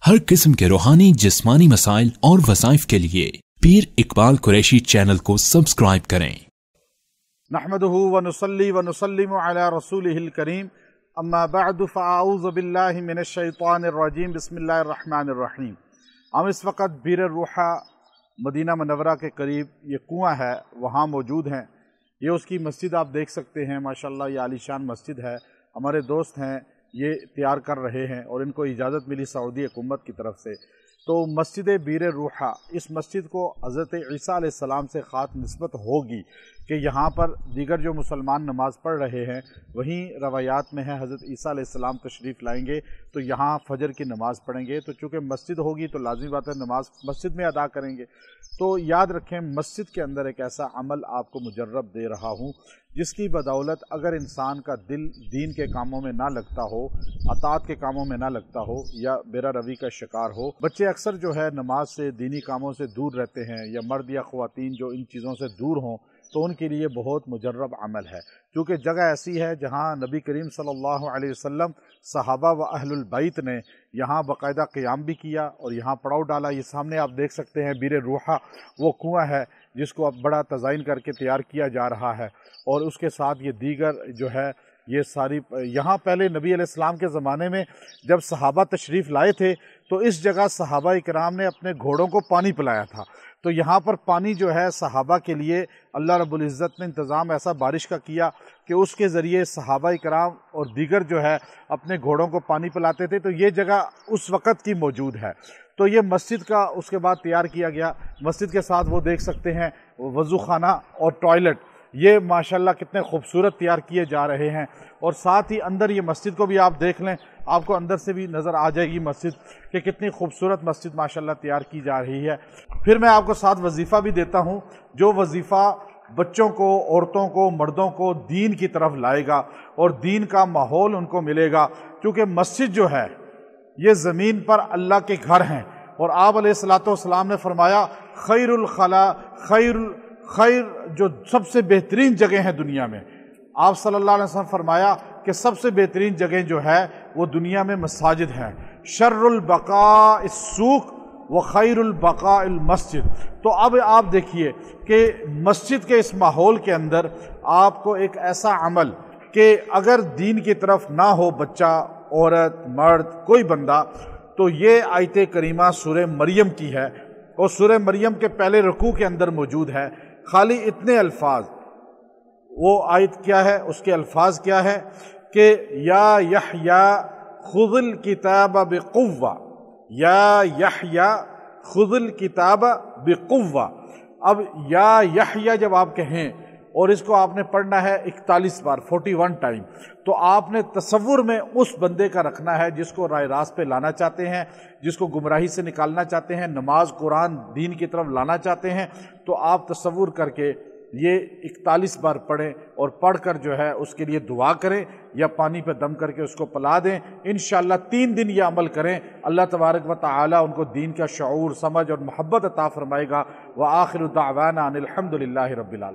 हर किस्म के रूहानी जिस्मानी मसाइल और वज़ाइफ के लिए पीर इकबाल कुरैशी चैनल को सब्सक्राइब करें। नहमदुहु व नुसल्ली व नुसल्लिमु अला रसूलिहिल करीम, अम्मा बअदु फ़अऊज़ु बिल्लाहि मिनश शैतानिर रजीम, बिस्मिल्लाहिर रहमानिर रहीम। हम इस वक्त बीर रूहा मदीना मनव्वरा के करीब ये कुआं है, वहाँ मौजूद हैं। ये उसकी मस्जिद आप देख सकते हैं, माशाल्लाह ये आलीशान मस्जिद है। हमारे दोस्त हैं, ये तैयार कर रहे हैं और इनको इजाज़त मिली सऊदी हुकूमत की तरफ से। तो मस्जिद बीर रूहा, इस मस्जिद को हज़रत ईसा अलैहिस्सलाम से ख़ास निस्बत होगी कि यहाँ पर दीगर जो मुसलमान नमाज़ पढ़ रहे हैं, वहीं रवायात में है हज़रत ईसा अलैहिस्सलाम तशरीफ़ लाएंगे तो यहाँ फ़जर की नमाज़ पढ़ेंगे। तो चूँकि मस्जिद होगी तो लाज़मी बात है नमाज मस्जिद में अदा करेंगे। तो याद रखें, मस्जिद के अंदर एक ऐसा अमल आपको मुजर्रब दे रहा हूँ जिसकी बदौलत अगर इंसान का दिल दीन के कामों में ना लगता हो, अतात के कामों में ना लगता हो या बेरा रवी का शिकार हो। बच्चे अक्सर जो है नमाज से, दीनी कामों से दूर रहते हैं, या मर्द या ख़वातीन जो इन चीज़ों से दूर हों, तो उनके लिए बहुत मुजर्रब अमल है। क्योंकि जगह ऐसी है जहाँ नबी करीम सल्लल्लाहु अलैहि वसल्लम, सहाबा व अहलुल बैत ने यहाँ बाकायदा क़याम भी किया और यहाँ पड़ाव डाला। ये सामने आप देख सकते हैं बीर रूहा वो कुआं है जिसको अब बड़ा तज़ाइन करके तैयार किया जा रहा है। और उसके साथ ये दीगर जो है ये सारी, यहाँ पहले नबी अलैहिस्सलाम के ज़माने में जब सहाबा तशरीफ़ लाए थे तो इस जगह सहाबा इकराम ने अपने घोड़ों को पानी पिलाया था। तो यहाँ पर पानी जो है सहाबा के लिए अल्लाह रब्बुल इज़्ज़त ने इंतज़ाम ऐसा बारिश का किया कि उसके ज़रिए सहाबा इकराम और दीगर जो है अपने घोड़ों को पानी पिलाते थे। तो ये जगह उस वक़्त की मौजूद है। तो ये मस्जिद का उसके बाद तैयार किया गया। मस्जिद के साथ वो देख सकते हैं वज़ू खाना और टॉयलेट, ये माशाल्लाह कितने खूबसूरत तैयार किए जा रहे हैं। और साथ ही अंदर ये मस्जिद को भी आप देख लें, आपको अंदर से भी नज़र आ जाएगी मस्जिद कि कितनी खूबसूरत मस्जिद माशाल्लाह तैयार की जा रही है। फिर मैं आपको साथ वजीफ़ा भी देता हूँ, जो वजीफ़ा बच्चों को, औरतों को, मर्दों को दीन की तरफ लाएगा और दीन का माहौल उनको मिलेगा। क्योंकि मस्जिद जो है ये ज़मीन पर अल्लाह के घर हैं। और आप अलैहिस्सलाम ने फरमाया खैरुल खला, खैर जो सबसे बेहतरीन जगह है दुनिया में, आप सल्लल्लाहु अलैहि वसल्लम फरमाया कि सबसे बेहतरीन जगह जो है वो दुनिया में मसाजिद हैं। शर्रुल बका इस्सूक व खैरुल बका इल मस्जिद। तो अब आप देखिए कि मस्जिद के इस माहौल के अंदर आपको एक ऐसा अमल कि अगर दीन की तरफ ना हो बच्चा, औरत, मर्द, कोई बंदा, तो ये आयत करीमा सूरह मरियम की है और सूरह मरियम के पहले रुकू के अंदर मौजूद है। खाली इतने अल्फाज, वो आयत क्या है, उसके अल्फाज क्या है कि या यहया खुज़िल किताब बिक़ुव्वा, या यहया खुज़िल किताब बिक़ुव्वा। अब या यहया जब आप कहें और इसको आपने पढ़ना है 41 बार, 41 टाइम, तो आपने तसव्वुर में उस बंदे का रखना है जिसको राह रास्त पे लाना चाहते हैं, जिसको गुमराही से निकालना चाहते हैं, नमाज कुरान दीन की तरफ लाना चाहते हैं। तो आप तसव्वुर करके ये 41 बार पढ़ें और पढ़कर जो है उसके लिए दुआ करें या पानी पे दम करके उसको पिला दें। इंशाअल्लाह 3 दिन ये अमल करें, अल्लाह तबारक व तआला उनको दीन का शऊर, समझ और मोहब्बत अता फरमाएगा। व आखिरु दावाना अनिल हम्दुलिल्लाहि रब्बिल आलमीन।